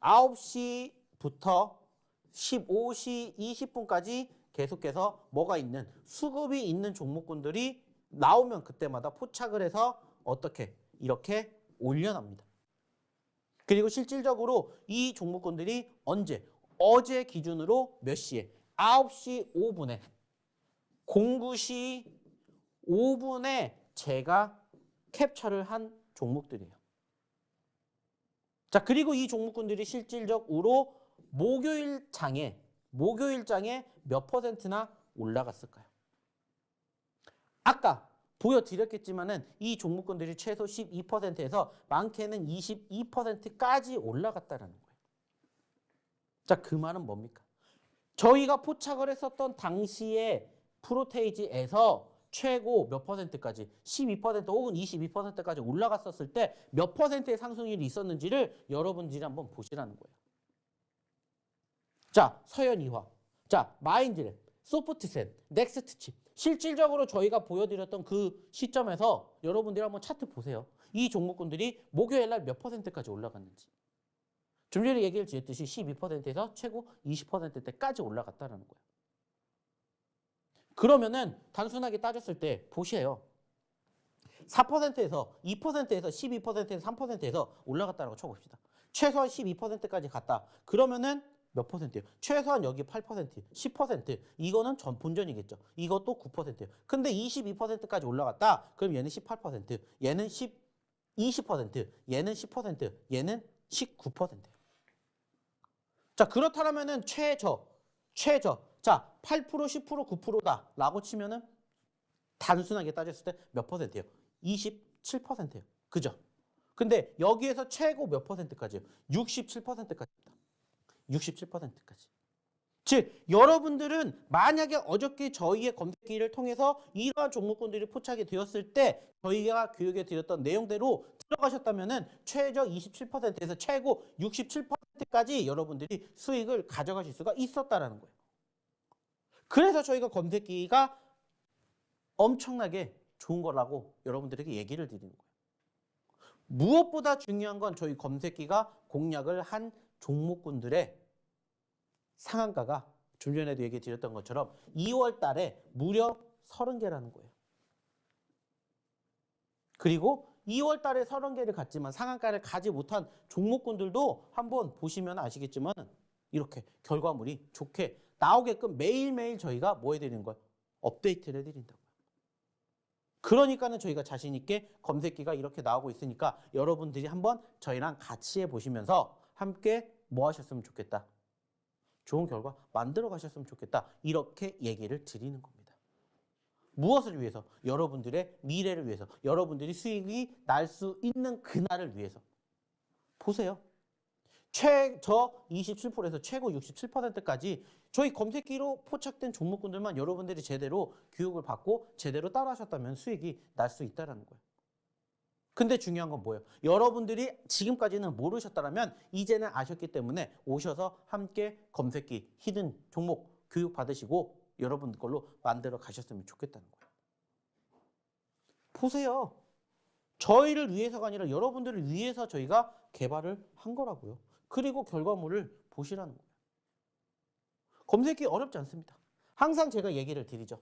9시부터 15시 20분까지 계속해서 뭐가 있는 수급이 있는 종목군들이 나오면 그때마다 포착을 해서 어떻게 이렇게 올려납니다. 그리고 실질적으로 이 종목군들이 언제 어제 기준으로 몇 시에 9시 5분에 09시 5분에 제가 캡처를 한 종목들이에요. 자, 그리고 이 종목군들이 실질적으로 목요일장에 몇 %나 올라갔을까요? 아까 보여드렸겠지만은 이 종목군들이 최소 12%에서 많게는 22%까지 올라갔다는 거예요. 자, 그 말은 뭡니까? 저희가 포착을 했었던 당시에 프로테이지에서 최고 몇 %까지 12% 혹은 22%까지 올라갔었을 때 몇 %의 상승률이 있었는지를 여러분들이 한번 보시라는 거예요. 자, 서현이화, 자, 마인드랩, 소프트센, 넥스트칩. 실질적으로 저희가 보여드렸던 그 시점에서 여러분들이 한번 차트 보세요. 이 종목군들이 목요일 날 몇 %까지 올라갔는지. 좀 전에 얘기를 드렸듯이 12%에서 최고 20%대까지 올라갔다는 거예요. 그러면은 단순하게 따졌을 때 보세요. 4%에서 2%에서 12%에서 3%에서 올라갔다라고 쳐봅시다. 최소한 12%까지 갔다. 그러면은 몇 %예요? 최소한 여기 8%, 10%. 이거는 전 본전이겠죠. 이것도 9%예요. 근데 22%까지 올라갔다. 그럼 얘는 18%, 얘는 20%, 얘는 10%, 얘는 19%예요. 자, 그렇다면은 최저. 자, 8%, 10%, 9%다 라고 치면은 단순하게 따졌을 때 몇 %예요? 27%예요. 그죠? 근데 여기에서 최고 몇 %까지예요? 67%까지입니다. 67%까지. 즉, 여러분들은 만약에 어저께 저희의 검색기를 통해서 이러한 종목군들이 포착이 되었을 때 저희가 교육해 드렸던 내용대로 들어가셨다면은 최저 27%에서 최고 67%까지 여러분들이 수익을 가져가실 수가 있었다라는 거예요. 그래서 저희가 검색기가 엄청나게 좋은 거라고 여러분들에게 얘기를 드리는 거예요. 무엇보다 중요한 건 저희 검색기가 공략을 한 종목군들의 상한가가 좀 전에도 얘기 드렸던 것처럼 2월 달에 무려 30개라는 거예요. 그리고 2월 달에 30개를 갔지만 상한가를 가지 못한 종목군들도 한번 보시면 아시겠지만 이렇게 결과물이 좋게 나오게끔 매일매일 저희가 뭐 해드리는 거예요? 업데이트를 해드린다고요. 그러니까는 저희가 자신 있게 검색기가 이렇게 나오고 있으니까 여러분들이 한번 저희랑 같이 해보시면서 함께 뭐 하셨으면 좋겠다. 좋은 결과 만들어 가셨으면 좋겠다. 이렇게 얘기를 드리는 겁니다. 무엇을 위해서? 여러분들의 미래를 위해서. 여러분들이 수익이 날 수 있는 그날을 위해서. 보세요. 최저 27%에서 최고 67%까지 저희 검색기로 포착된 종목군들만 여러분들이 제대로 교육을 받고 제대로 따라하셨다면 수익이 날 수 있다는 거예요. 근데 중요한 건 뭐예요? 여러분들이 지금까지는 모르셨다면 이제는 아셨기 때문에 오셔서 함께 검색기, 히든 종목 교육 받으시고 여러분 걸로 만들어 가셨으면 좋겠다는 거예요. 보세요. 저희를 위해서가 아니라 여러분들을 위해서 저희가 개발을 한 거라고요. 그리고 결과물을 보시라는 거예요. 검색이 어렵지 않습니다. 항상 제가 얘기를 드리죠.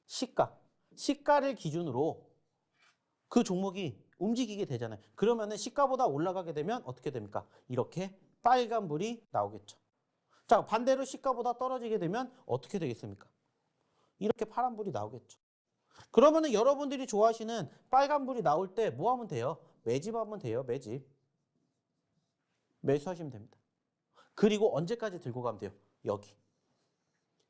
시가. 시가를 기준으로 그 종목이 움직이게 되잖아요. 그러면은 시가보다 올라가게 되면 어떻게 됩니까? 이렇게 빨간불이 나오겠죠. 자, 반대로 시가보다 떨어지게 되면 어떻게 되겠습니까? 이렇게 파란불이 나오겠죠. 그러면은 여러분들이 좋아하시는 빨간불이 나올 때 뭐 하면 돼요? 매집하면 돼요. 매집. 매수하시면 됩니다. 그리고 언제까지 들고 가면 돼요? 여기.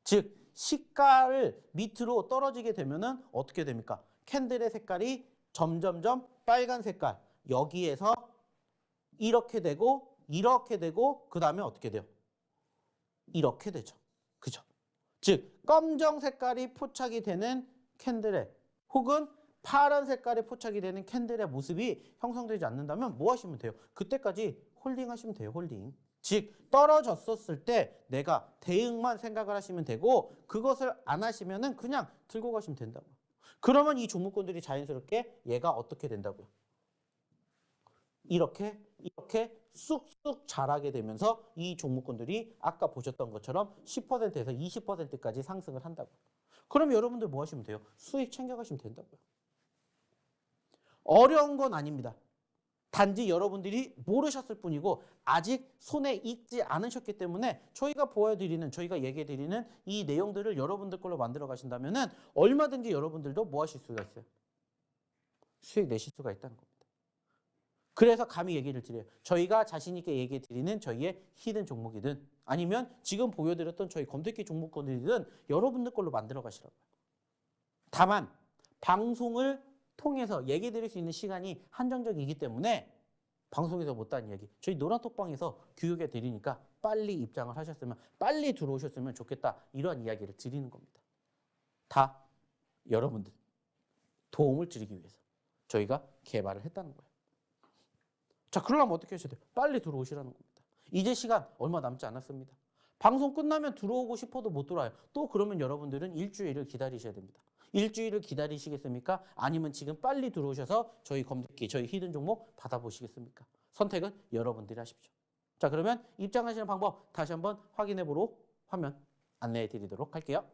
즉 시가를 밑으로 떨어지게 되면은 어떻게 됩니까? 캔들의 색깔이 점점점 빨간 색깔. 여기에서 이렇게 되고 그 다음에 어떻게 돼요? 이렇게 되죠. 그죠? 즉 검정 색깔이 포착이 되는 캔들의 혹은 파란 색깔이 포착이 되는 캔들의 모습이 형성되지 않는다면 뭐 하시면 돼요? 그때까지 홀딩 하시면 돼요. 홀딩. 즉 떨어졌었을 때 내가 대응만 생각을 하시면 되고 그것을 안 하시면은 그냥 들고 가시면 된다고요. 그러면 이 종목군들이 자연스럽게 얘가 어떻게 된다고요? 이렇게 쑥쑥 자라게 되면서 이 종목군들이 아까 보셨던 것처럼 10%에서 20%까지 상승을 한다고요. 그럼 여러분들 뭐 하시면 돼요? 수익 챙겨가시면 된다고요. 어려운 건 아닙니다. 단지 여러분들이 모르셨을 뿐이고 아직 손에 익지 않으셨기 때문에 저희가 보여드리는, 저희가 얘기해드리는 이 내용들을 여러분들 걸로 만들어 가신다면 얼마든지 여러분들도 뭐 하실 수가 있어요? 수익 내실 수가 있다는 겁니다. 그래서 감히 얘기를 드려요. 저희가 자신 있게 얘기해 드리는 저희의 히든 종목이든 아니면 지금 보여드렸던 저희 검색기 종목권이든 여러분들 걸로 만들어 가시라고요. 다만 방송을 통해서 얘기해 드릴 수 있는 시간이 한정적이기 때문에 방송에서 못한 이야기, 저희 노란톡방에서 교육해 드리니까 빨리 입장을 하셨으면 빨리 들어오셨으면 좋겠다 이런 이야기를 드리는 겁니다. 다 여러분들 도움을 드리기 위해서 저희가 개발을 했다는 거예요. 자, 그러려면 어떻게 하셔야 돼요? 빨리 들어오시라는 겁니다. 이제 시간 얼마 남지 않았습니다. 방송 끝나면 들어오고 싶어도 못 들어와요. 또 그러면 여러분들은 일주일을 기다리셔야 됩니다. 일주일을 기다리시겠습니까? 아니면 지금 빨리 들어오셔서 저희 검색기, 저희 히든 종목 받아보시겠습니까? 선택은 여러분들이 하십시오. 자, 그러면 입장하시는 방법 다시 한번 확인해 보러 화면 안내해 드리도록 할게요.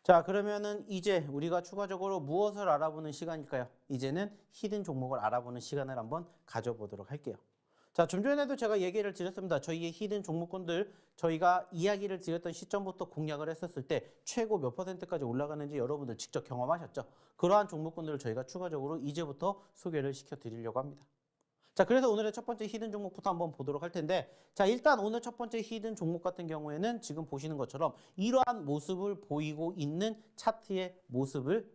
자, 그러면은 이제 우리가 추가적으로 무엇을 알아보는 시간일까요? 이제는 히든 종목을 알아보는 시간을 한번 가져보도록 할게요. 자, 좀 전에도 제가 얘기를 드렸습니다. 저희의 히든 종목군들 저희가 이야기를 드렸던 시점부터 공략을 했었을 때 최고 몇 %까지 올라가는지 여러분들 직접 경험하셨죠? 그러한 종목군들을 저희가 추가적으로 이제부터 소개를 시켜드리려고 합니다. 자, 그래서 오늘의 첫 번째 히든 종목부터 한번 보도록 할 텐데, 자, 일단 오늘 첫 번째 히든 종목 같은 경우에는 지금 보시는 것처럼 이러한 모습을 보이고 있는 차트의 모습을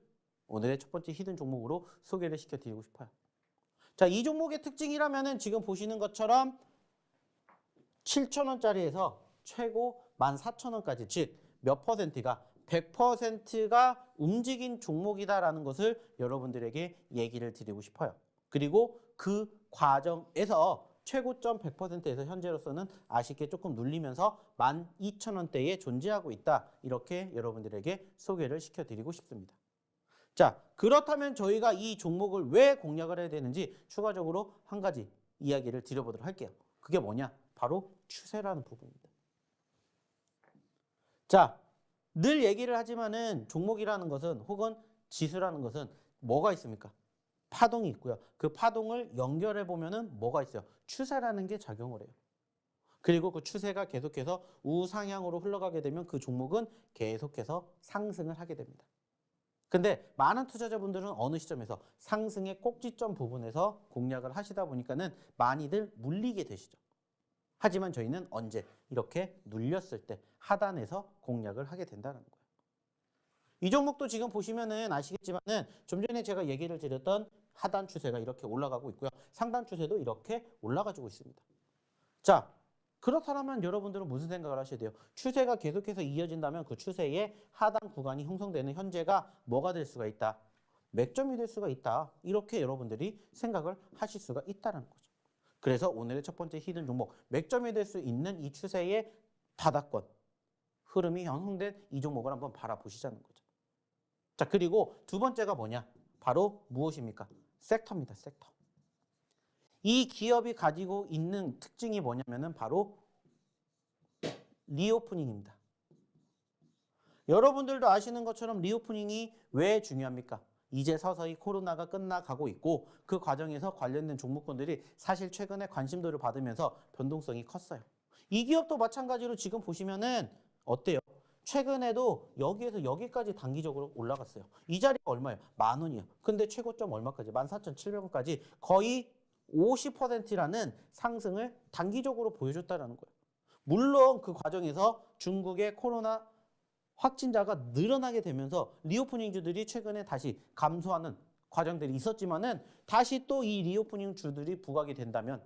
오늘의 첫 번째 히든 종목으로 소개를 시켜드리고 싶어요. 자, 이 종목의 특징이라면은 지금 보시는 것처럼 7,000원짜리에서 최고 14,000원까지, 즉 몇 %가 100%가 움직인 종목이다라는 것을 여러분들에게 얘기를 드리고 싶어요. 그리고 그 과정에서 최고점 100%에서 현재로서는 아쉽게 조금 눌리면서 12,000원대에 존재하고 있다. 이렇게 여러분들에게 소개를 시켜드리고 싶습니다. 자, 그렇다면 저희가 이 종목을 왜 공략을 해야 되는지 추가적으로 한 가지 이야기를 드려보도록 할게요. 그게 뭐냐? 바로 추세라는 부분입니다. 자, 늘 얘기를 하지만은 종목이라는 것은 혹은 지수라는 것은 뭐가 있습니까? 파동이 있고요. 그 파동을 연결해 보면은 뭐가 있어요? 추세라는 게 작용을 해요. 그리고 그 추세가 계속해서 우상향으로 흘러가게 되면 그 종목은 계속해서 상승을 하게 됩니다. 근데 많은 투자자분들은 어느 시점에서 상승의 꼭지점 부분에서 공략을 하시다 보니까는 많이들 물리게 되시죠. 하지만 저희는 언제 이렇게 눌렸을 때 하단에서 공략을 하게 된다는 거예요. 이 종목도 지금 보시면은 아시겠지만은 좀 전에 제가 얘기를 드렸던 하단 추세가 이렇게 올라가고 있고요. 상단 추세도 이렇게 올라가지고 있습니다. 자, 그렇다면 여러분들은 무슨 생각을 하셔야 돼요? 추세가 계속해서 이어진다면 그 추세의 하단 구간이 형성되는 현재가 뭐가 될 수가 있다? 맥점이 될 수가 있다. 이렇게 여러분들이 생각을 하실 수가 있다는 거죠. 그래서 오늘의 첫 번째 히든 종목, 맥점이 될 수 있는 이 추세의 바닥권, 흐름이 형성된 이 종목을 한번 바라보시자는 거죠. 자, 그리고 두 번째가 뭐냐? 바로 무엇입니까? 섹터입니다. 섹터. 이 기업이 가지고 있는 특징이 뭐냐면은 바로 리오프닝입니다. 여러분들도 아시는 것처럼 리오프닝이 왜 중요합니까? 이제 서서히 코로나가 끝나가고 있고 그 과정에서 관련된 종목군들이 사실 최근에 관심도를 받으면서 변동성이 컸어요. 이 기업도 마찬가지로 지금 보시면은 어때요? 최근에도 여기에서 여기까지 단기적으로 올라갔어요. 이 자리가 얼마예요? 10,000원이요. 근데 최고점 얼마까지? 14,700원까지 거의 50%라는 상승을 단기적으로 보여줬다는 거예요. 물론 그 과정에서 중국의 코로나 확진자가 늘어나게 되면서 리오프닝주들이 최근에 다시 감소하는 과정들이 있었지만은 다시 또 이 리오프닝주들이 부각이 된다면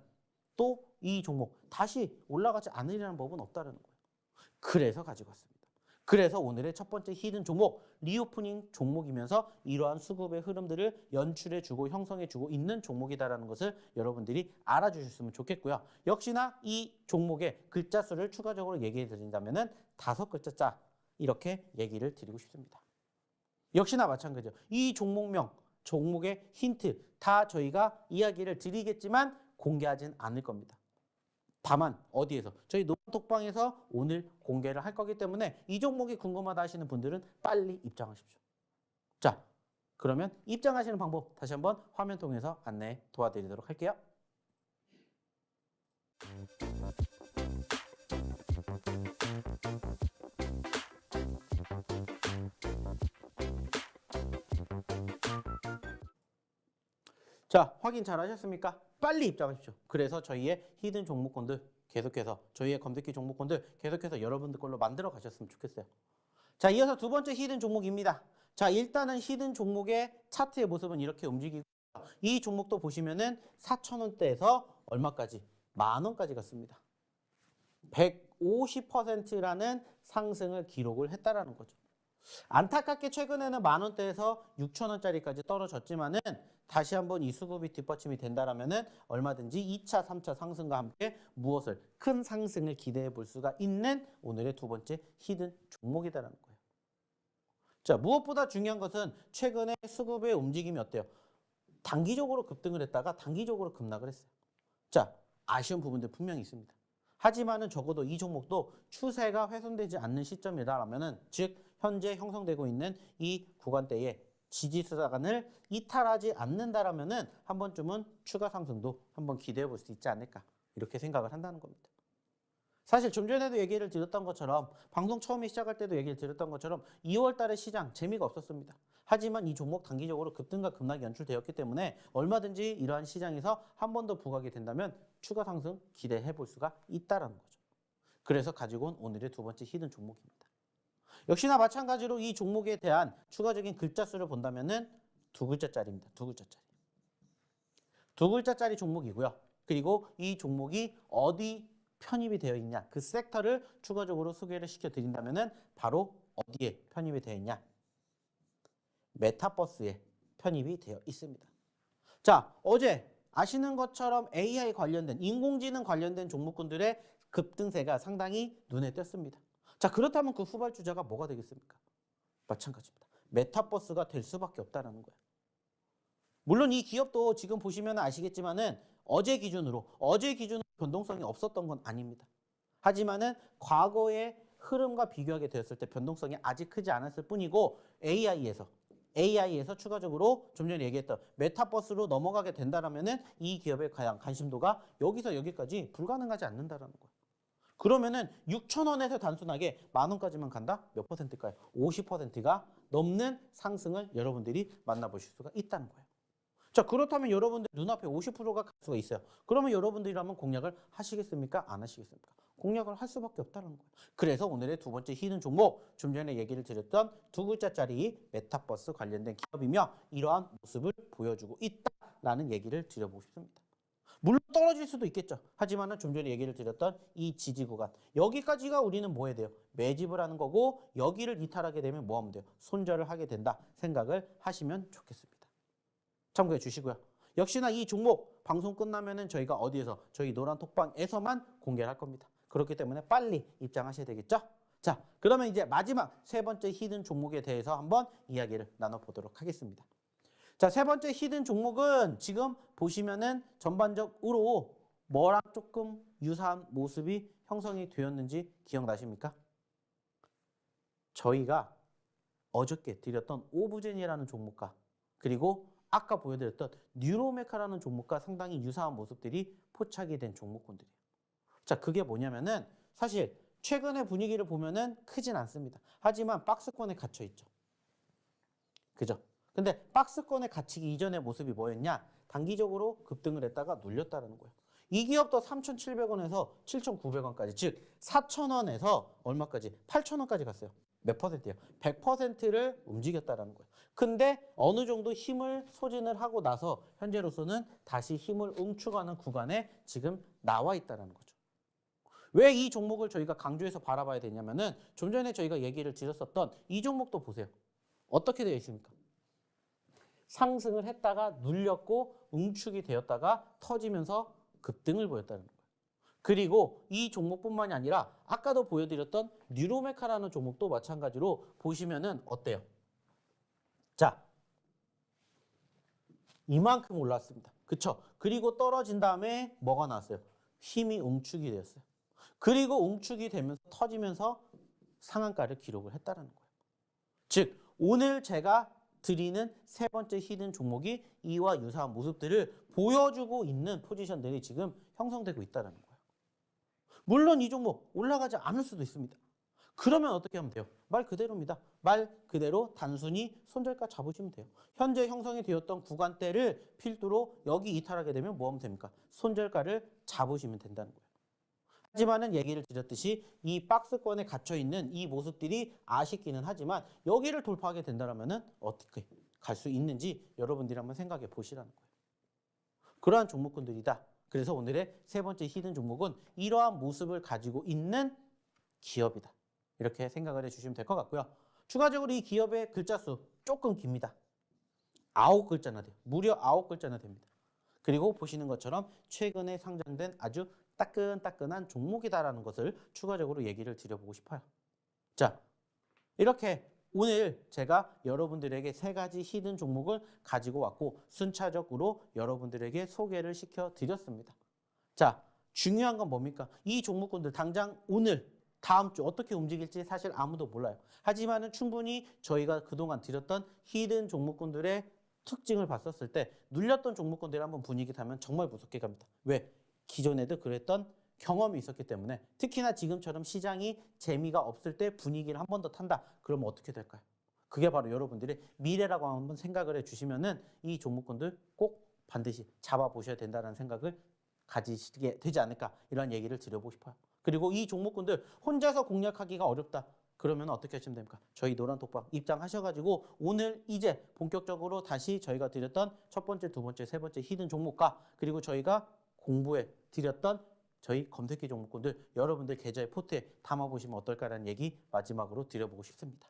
또 이 종목 다시 올라가지 않으리라는 법은 없다는 거예요. 그래서 가지고 왔습니다. 그래서 오늘의 첫 번째 히든 종목, 리오프닝 종목이면서 이러한 수급의 흐름들을 연출해주고 형성해주고 있는 종목이다라는 것을 여러분들이 알아주셨으면 좋겠고요. 역시나 이 종목의 글자 수를 추가적으로 얘기해 드린다면은 5글자짜 이렇게 얘기를 드리고 싶습니다. 역시나 마찬가지죠. 이 종목명, 종목의 힌트 다 저희가 이야기를 드리겠지만 공개하진 않을 겁니다. 다만 어디에서? 저희 노란톡방에서 오늘 공개를 할 거기 때문에 이 종목이 궁금하다 하시는 분들은 빨리 입장하십시오. 자, 그러면 입장하시는 방법 다시 한번 화면 통해서 안내 도와드리도록 할게요. 자, 확인 잘 하셨습니까? 빨리 입장하십시오. 그래서 저희의 히든 종목군들 계속해서 저희의 검색기 종목군들 계속해서 여러분들 걸로 만들어 가셨으면 좋겠어요. 자, 이어서 두 번째 히든 종목입니다. 자, 일단은 히든 종목의 차트의 모습은 이렇게 움직이고 이 종목도 보시면은 4,000원대에서 얼마까지? 10,000원까지 갔습니다. 150%라는 상승을 기록을 했다라는 거죠. 안타깝게 최근에는 10,000원대에서 6,000원짜리까지 떨어졌지만은 다시 한번 이 수급이 뒷받침이 된다라면은 얼마든지 2차, 3차 상승과 함께 무엇을 큰 상승을 기대해 볼 수가 있는 오늘의 두 번째 히든 종목이다라는 거예요. 자, 무엇보다 중요한 것은 최근에 수급의 움직임이 어때요? 단기적으로 급등을 했다가 단기적으로 급락을 했어요. 자, 아쉬운 부분들 분명히 있습니다. 하지만은 적어도 이 종목도 추세가 훼손되지 않는 시점이라면은 즉 현재 형성되고 있는 이 구간대에 지지선을 이탈하지 않는다라면은 한 번쯤은 추가 상승도 한번 기대해 볼 수 있지 않을까 이렇게 생각을 한다는 겁니다. 사실 좀 전에도 얘기를 드렸던 것처럼 방송 처음에 시작할 때도 얘기를 드렸던 것처럼 2월 달에 시장 재미가 없었습니다. 하지만 이 종목 단기적으로 급등과 급락이 연출되었기 때문에 얼마든지 이러한 시장에서 한 번 더 부각이 된다면 추가 상승 기대해 볼 수가 있다는 거죠. 그래서 가지고 온 오늘의 두 번째 히든 종목입니다. 역시나 마찬가지로 이 종목에 대한 추가적인 글자 수를 본다면은 2글자짜리입니다. 2글자짜리. 2글자짜리 종목이고요. 그리고 이 종목이 어디 편입이 되어 있냐, 그 섹터를 추가적으로 소개를 시켜드린다면은 바로 어디에 편입이 되어 있냐? 메타버스에 편입이 되어 있습니다. 자, 어제 아시는 것처럼 AI 관련된, 인공지능 관련된 종목군들의 급등세가 상당히 눈에 띄었습니다. 자, 그렇다면 그 후발주자가 뭐가 되겠습니까? 마찬가지입니다. 메타버스가 될 수밖에 없다는 거예요. 물론 이 기업도 지금 보시면 아시겠지만은 어제 기준으로 변동성이 없었던 건 아닙니다. 하지만은 과거의 흐름과 비교하게 되었을 때 변동성이 아직 크지 않았을 뿐이고 AI에서 추가적으로 좀 전에 얘기했던 메타버스로 넘어가게 된다라면은 이 기업의 관심도가 여기서 여기까지 불가능하지 않는다라는 거예요. 그러면은 6,000원에서 단순하게 10,000원까지만 간다? 몇 퍼센트일까요? 50%가 넘는 상승을 여러분들이 만나보실 수가 있다는 거예요. 자, 그렇다면 여러분들 눈앞에 50%가 갈 수가 있어요. 그러면 여러분들이라면 공략을 하시겠습니까? 안 하시겠습니까? 공략을 할 수밖에 없다는 거예요. 그래서 오늘의 두 번째 히든 종목, 좀 전에 얘기를 드렸던 2글자짜리 메타버스 관련된 기업이며 이러한 모습을 보여주고 있다라는 얘기를 드려보고 싶습니다. 물론 떨어질 수도 있겠죠. 하지만은 좀 전에 얘기를 드렸던 이 지지 구간, 여기까지가 우리는 뭐 해야 돼요? 매집을 하는 거고 여기를 이탈하게 되면 뭐 하면 돼요? 손절을 하게 된다 생각을 하시면 좋겠습니다. 참고해 주시고요. 역시나 이 종목 방송 끝나면은 저희가 어디에서 저희 노란 톡방에서만 공개를 할 겁니다. 그렇기 때문에 빨리 입장하셔야 되겠죠? 자, 그러면 이제 마지막 세 번째 히든 종목에 대해서 한번 이야기를 나눠보도록 하겠습니다. 자, 세 번째 히든 종목은 지금 보시면은 전반적으로 뭐랑 조금 유사한 모습이 형성이 되었는지 기억나십니까? 저희가 어저께 드렸던 오브젠이라는 종목과 그리고 아까 보여드렸던 뉴로메카라는 종목과 상당히 유사한 모습들이 포착이 된 종목군들이에요. 자, 그게 뭐냐면은 사실 최근의 분위기를 보면은 크진 않습니다. 하지만 박스권에 갇혀 있죠. 그죠? 근데 박스권에 갇히기 이전의 모습이 뭐였냐? 단기적으로 급등을 했다가 눌렸다는 거예요. 이 기업도 3,700원에서 7,900원까지, 즉 4,000원에서 얼마까지? 8,000원까지 갔어요. 몇 퍼센트예요? 100%를 움직였다는 거예요. 근데 어느 정도 힘을 소진을 하고 나서 현재로서는 다시 힘을 응축하는 구간에 지금 나와 있다는 거죠. 왜 이 종목을 저희가 강조해서 바라봐야 되냐면은 좀 전에 저희가 얘기를 드렸었던 이 종목도 보세요. 어떻게 되어 있습니까? 상승을 했다가 눌렸고 응축이 되었다가 터지면서 급등을 보였다는 거예요. 그리고 이 종목뿐만이 아니라 아까도 보여드렸던 뉴로메카라는 종목도 마찬가지로 보시면은 어때요? 자, 이만큼 올랐습니다. 그쵸? 그리고 떨어진 다음에 뭐가 나왔어요? 힘이 응축이 되었어요. 그리고 응축이 되면서 터지면서 상한가를 기록을 했다는 거예요. 즉, 오늘 제가 드리는 세 번째 히든 종목이 이와 유사한 모습들을 보여주고 있는 포지션들이 지금 형성되고 있다는 거예요. 물론 이 종목 올라가지 않을 수도 있습니다. 그러면 어떻게 하면 돼요? 말 그대로입니다. 말 그대로 단순히 손절가 잡으시면 돼요. 현재 형성이 되었던 구간대를 필두로 여기 이탈하게 되면 뭐 하면 됩니까? 손절가를 잡으시면 된다는 거예요. 하지만은 얘기를 드렸듯이 이 박스권에 갇혀 있는 이 모습들이 아쉽기는 하지만 여기를 돌파하게 된다면은 어떻게 갈 수 있는지 여러분들이 한번 생각해 보시라는 거예요. 그러한 종목군들이다. 그래서 오늘의 세 번째 히든 종목은 이러한 모습을 가지고 있는 기업이다. 이렇게 생각을 해주시면 될 것 같고요. 추가적으로 이 기업의 글자 수 조금 깁니다. 9글자나 돼요. 무려 9글자나 됩니다. 그리고 보시는 것처럼 최근에 상장된 아주 따끈따끈한 종목이다라는 것을 추가적으로 얘기를 드려보고 싶어요. 자, 이렇게 오늘 제가 여러분들에게 세 가지 히든 종목을 가지고 왔고 순차적으로 여러분들에게 소개를 시켜드렸습니다. 자, 중요한 건 뭡니까? 이 종목군들 당장 오늘 다음 주 어떻게 움직일지 사실 아무도 몰라요. 하지만은 충분히 저희가 그동안 드렸던 히든 종목군들의 특징을 봤었을 때 눌렸던 종목군들이 한번 분위기 타면 정말 무섭게 갑니다. 왜? 기존에도 그랬던 경험이 있었기 때문에 특히나 지금처럼 시장이 재미가 없을 때 분위기를 한 번 더 탄다. 그러면 어떻게 될까요? 그게 바로 여러분들의 미래라고 한번 생각을 해주시면은 이 종목군들 꼭 반드시 잡아보셔야 된다는 생각을 가지시게 되지 않을까 이런 얘기를 드려보고 싶어요. 그리고 이 종목군들 혼자서 공략하기가 어렵다. 그러면 어떻게 하시면 됩니까? 저희 노란톡방 입장하셔가지고 오늘 이제 본격적으로 다시 저희가 드렸던 첫 번째, 두 번째, 세 번째 히든 종목과 그리고 저희가 공부해 드렸던 저희 검색기 종목군들 여러분들 계좌의 포트에 담아보시면 어떨까라는 얘기 마지막으로 드려보고 싶습니다.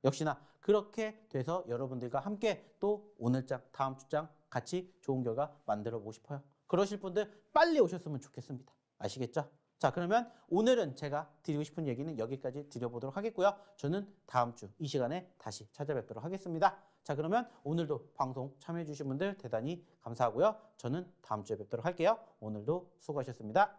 역시나 그렇게 돼서 여러분들과 함께 또 오늘 장, 다음 주 장 같이 좋은 결과 만들어 보고 싶어요. 그러실 분들 빨리 오셨으면 좋겠습니다. 아시겠죠? 자, 그러면 오늘은 제가 드리고 싶은 얘기는 여기까지 드려보도록 하겠고요. 저는 다음 주 이 시간에 다시 찾아뵙도록 하겠습니다. 자, 그러면 오늘도 방송 참여해 주신 분들 대단히 감사하고요. 저는 다음 주에 뵙도록 할게요. 오늘도 수고하셨습니다.